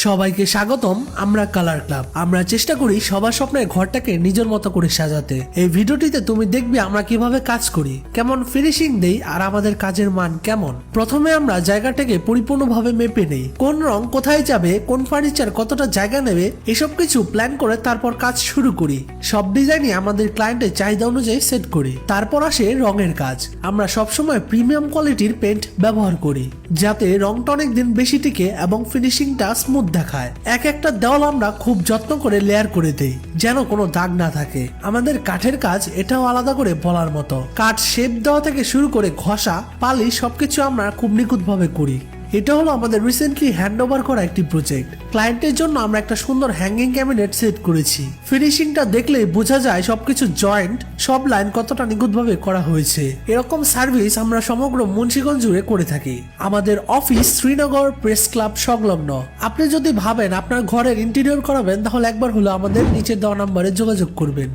সবাইকে স্বাগতম। আমরা কালার ক্লাব। আমরা চেষ্টা করি সবার স্বপ্নের ঘরটাকে নিজের মতো করে সাজাতে। এই ভিডিওটিতে তুমি দেখবে আমরা কিভাবে কাজ করি, কেমন ফিনিশিং দেই আর আমাদের কাজের মান কেমন। প্রথমে আমরা জায়গাটাকে পরিপূর্ণভাবে মেপে নেই, কোন রং কোথায় যাবে, কোন ফার্নিচার কতটা জায়গা নেবে, এসব কিছু প্ল্যান করে তারপর কাজ শুরু করি। সব ডিজাইনই আমাদের ক্লায়েন্টের চাহিদা অনুযায়ী সেট করি। তারপর আসে রঙের কাজ। আমরা সবসময় প্রিমিয়াম কোয়ালিটির পেইন্ট ব্যবহার করি, যাতে রংটা অনেক দিন বেশি টিকে এবং ফিনিশিংটা স্মুথ দেখায়। এক একটা দেওয়াল আমরা খুব যত্ন করে লেয়ার করে দেই, যেন কোনো দাগ না থাকে। আমাদের কাঠের কাজ এটাও আলাদা করে বলার মতো। কাঠ শেপ দেওয়া থেকে শুরু করে ঘষা, পালি সবকিছু আমরা খুব নিখুঁতভাবে করি। এটা হলো আমাদের রিসেন্টলি হ্যান্ড ওভার করা একটি প্রজেক্ট। ক্লায়েন্টের জন্য আমরা একটা সুন্দর হ্যাঙ্গিং ক্যাবিনেট সেট করেছি। ফিনিশিংটা দেখলেই বোঝা যায় সবকিছু জয়েন্ট, সব লাইন কতটা নিখুঁতভাবে করা হয়েছে। এরকম সার্ভিস আমরা সমগ্র মুন্সিগঞ্জ জুড়ে করে থাকি। আমাদের অফিস শ্রীনগর প্রেস ক্লাব সংলগ্ন। আপনি যদি ভাবেন আপনার ঘরের ইন্টেরিয়র করাবেন, তাহলে একবার হলো আমাদের নিচে দেওয়া নাম্বারে যোগাযোগ করবেন।